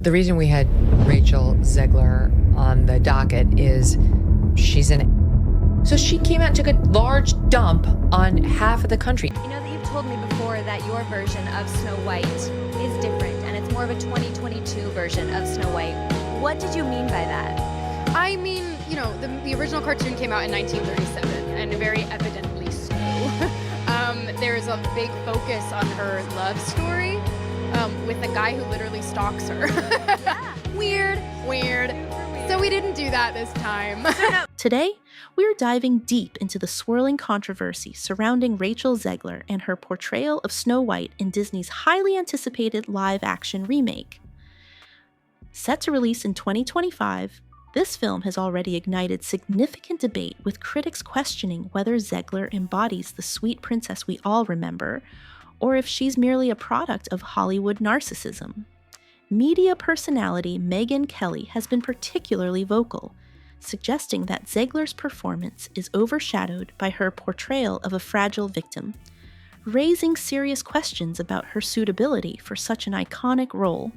The reason we had Rachel Zegler on the docket is so she came out and took a large dump on half of the country. You know that you've told me before that your version of Snow White is different and it's more of a 2022 version of Snow White. What did you mean by that? I mean, you know, the original cartoon came out in 1937, and very evidently so. There's a big focus on her love story with a guy who literally stalks her. Yeah. Weird. So we didn't do that this time. Today, we are diving deep into the swirling controversy surrounding Rachel Zegler and her portrayal of Snow White in Disney's highly anticipated live-action remake. Set to release in 2025, this film has already ignited significant debate, with critics questioning whether Zegler embodies the sweet princess we all remember, or if she's merely a product of Hollywood narcissism. Media personality Megyn Kelly has been particularly vocal, suggesting that Zegler's performance is overshadowed by her portrayal of a fragile victim, raising serious questions about her suitability for such an iconic role.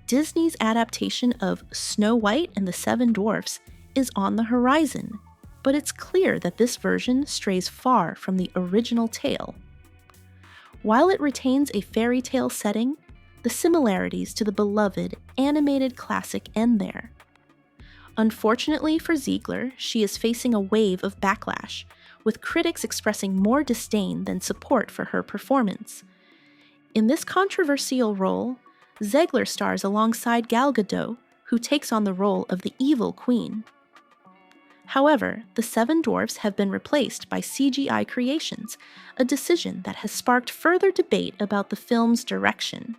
Disney's adaptation of Snow White and the Seven Dwarfs is on the horizon, but it's clear that this version strays far from the original tale. While it retains a fairy tale setting, the similarities to the beloved animated classic end there. Unfortunately for Zegler, she is facing a wave of backlash, with critics expressing more disdain than support for her performance. In this controversial role, Zegler stars alongside Gal Gadot, who takes on the role of the evil queen. However, the Seven Dwarfs have been replaced by CGI creations, a decision that has sparked further debate about the film's direction.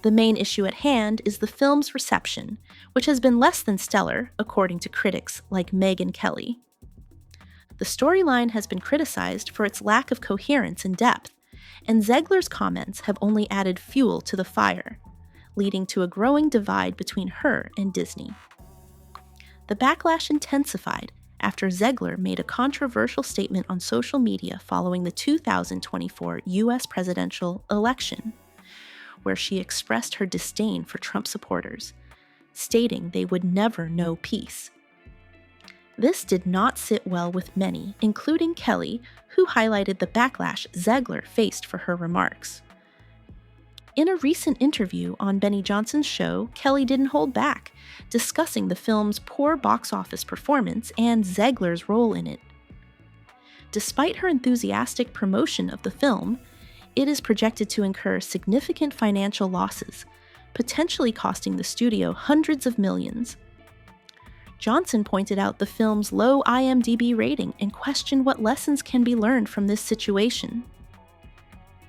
The main issue at hand is the film's reception, which has been less than stellar, according to critics like Megyn Kelly. The storyline has been criticized for its lack of coherence and depth, and Zegler's comments have only added fuel to the fire, leading to a growing divide between her and Disney. The backlash intensified after Zegler made a controversial statement on social media following the 2024 U.S. presidential election, where she expressed her disdain for Trump supporters, stating they would never know peace. This did not sit well with many, including Kelly, who highlighted the backlash Zegler faced for her remarks. In a recent interview on Benny Johnson's show, Kelly didn't hold back, discussing the film's poor box office performance and Zegler's role in it. Despite her enthusiastic promotion of the film, it is projected to incur significant financial losses, potentially costing the studio hundreds of millions. Johnson pointed out the film's low IMDb rating and questioned what lessons can be learned from this situation.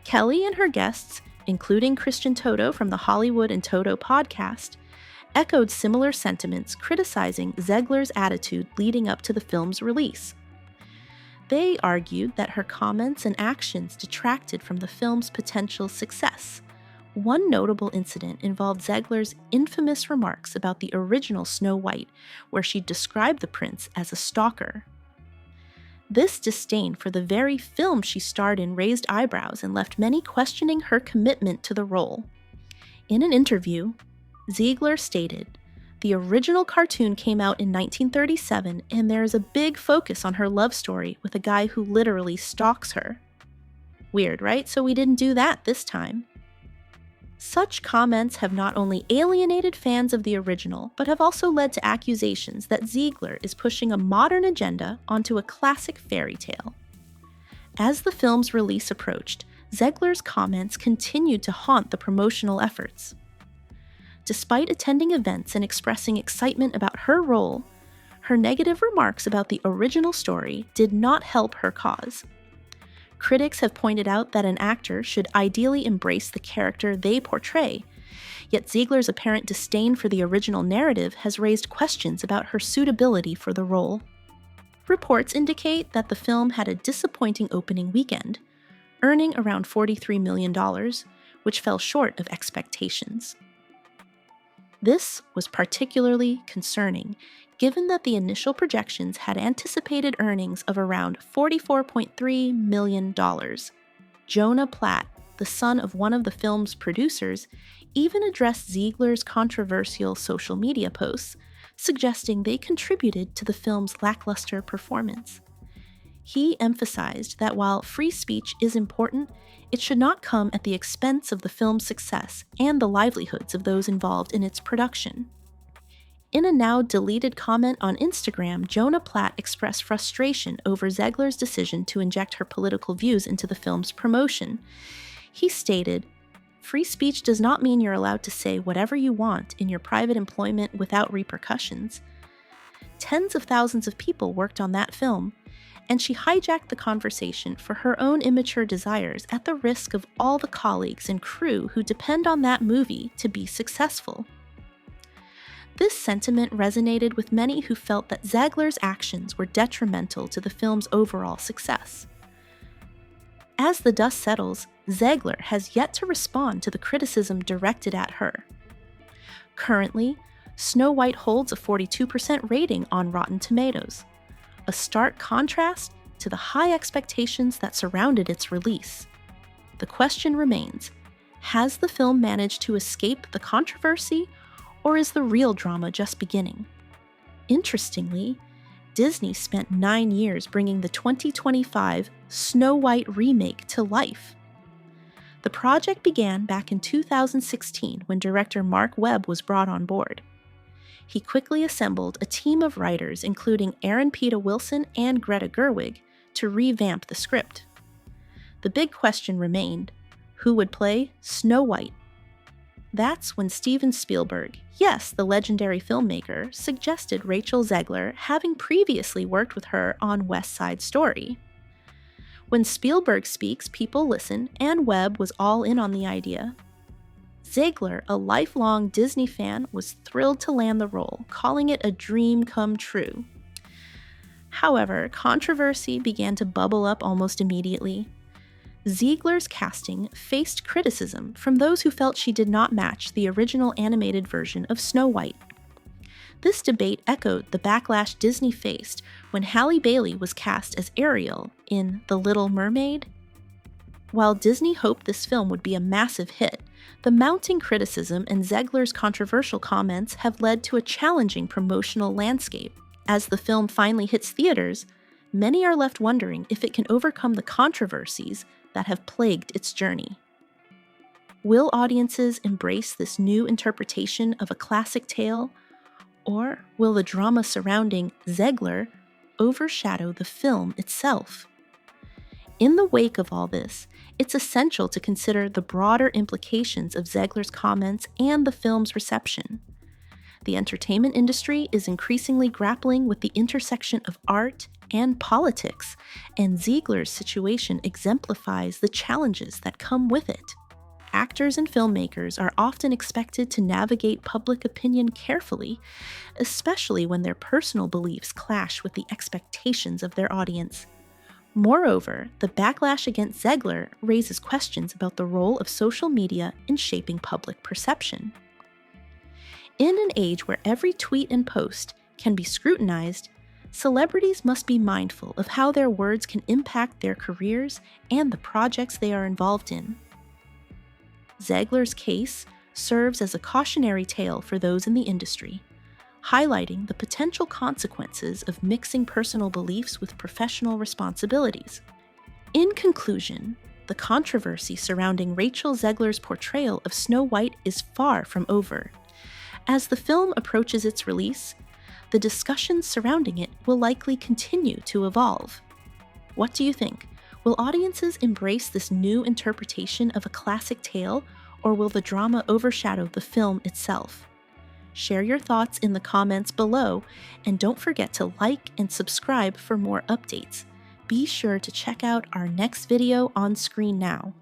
Kelly and her guests, including Christian Toto from the Hollywood and Toto podcast, echoed similar sentiments, criticizing Zegler's attitude leading up to the film's release. They argued that her comments and actions detracted from the film's potential success. One notable incident involved Zegler's infamous remarks about the original Snow White, where she described the prince as a stalker. This disdain for the very film she starred in raised eyebrows and left many questioning her commitment to the role. In an interview, Zegler stated, "The original cartoon came out in 1937, and there is a big focus on her love story with a guy who literally stalks her." Weird, right? So we didn't do that this time. Such comments have not only alienated fans of the original, but have also led to accusations that Zegler is pushing a modern agenda onto a classic fairy tale. As the film's release approached, Zegler's comments continued to haunt the promotional efforts. Despite attending events and expressing excitement about her role, her negative remarks about the original story did not help her cause. Critics have pointed out that an actor should ideally embrace the character they portray, yet Zegler's apparent disdain for the original narrative has raised questions about her suitability for the role. Reports indicate that the film had a disappointing opening weekend, earning around $43 million, which fell short of expectations. This was particularly concerning, given that the initial projections had anticipated earnings of around $44.3 million. Jonah Platt, the son of one of the film's producers, even addressed Zegler's controversial social media posts, suggesting they contributed to the film's lackluster performance. He emphasized that while free speech is important, it should not come at the expense of the film's success and the livelihoods of those involved in its production. In a now deleted comment on Instagram, Jonah Platt expressed frustration over Zegler's decision to inject her political views into the film's promotion. He stated, "Free speech does not mean you're allowed to say whatever you want in your private employment without repercussions. Tens of thousands of people worked on that film, and she hijacked the conversation for her own immature desires at the risk of all the colleagues and crew who depend on that movie to be successful." This sentiment resonated with many who felt that Zegler's actions were detrimental to the film's overall success. As the dust settles, Zegler has yet to respond to the criticism directed at her. Currently, Snow White holds a 42% rating on Rotten Tomatoes, a stark contrast to the high expectations that surrounded its release. The question remains, has the film managed to escape the controversy, or is the real drama just beginning? Interestingly, Disney spent 9 years bringing the 2025 Snow White remake to life. The project began back in 2016 when director Mark Webb was brought on board. He quickly assembled a team of writers, including Aaron Pita Wilson and Greta Gerwig, to revamp the script. The big question remained, who would play Snow White? That's when Steven Spielberg, yes, the legendary filmmaker, suggested Rachel Zegler, having previously worked with her on West Side Story. When Spielberg speaks, people listen, and Webb was all in on the idea. Zegler, a lifelong Disney fan, was thrilled to land the role, calling it a dream come true. However, controversy began to bubble up almost immediately. Zegler's casting faced criticism from those who felt she did not match the original animated version of Snow White. This debate echoed the backlash Disney faced when Halle Bailey was cast as Ariel in The Little Mermaid. While Disney hoped this film would be a massive hit, the mounting criticism and Zegler's controversial comments have led to a challenging promotional landscape. As the film finally hits theaters, many are left wondering if it can overcome the controversies that have plagued its journey. Will audiences embrace this new interpretation of a classic tale, or will the drama surrounding Zegler overshadow the film itself? In the wake of all this, it's essential to consider the broader implications of Zegler's comments and the film's reception. The entertainment industry is increasingly grappling with the intersection of art and politics, and Zegler's situation exemplifies the challenges that come with it. Actors and filmmakers are often expected to navigate public opinion carefully, especially when their personal beliefs clash with the expectations of their audience. Moreover, the backlash against Zegler raises questions about the role of social media in shaping public perception. In an age where every tweet and post can be scrutinized, celebrities must be mindful of how their words can impact their careers and the projects they are involved in. Zegler's case serves as a cautionary tale for those in the industry, highlighting the potential consequences of mixing personal beliefs with professional responsibilities. In conclusion, the controversy surrounding Rachel Zegler's portrayal of Snow White is far from over. As the film approaches its release, the discussions surrounding it will likely continue to evolve. What do you think? Will audiences embrace this new interpretation of a classic tale, or will the drama overshadow the film itself? Share your thoughts in the comments below, and don't forget to like and subscribe for more updates. Be sure to check out our next video on screen now.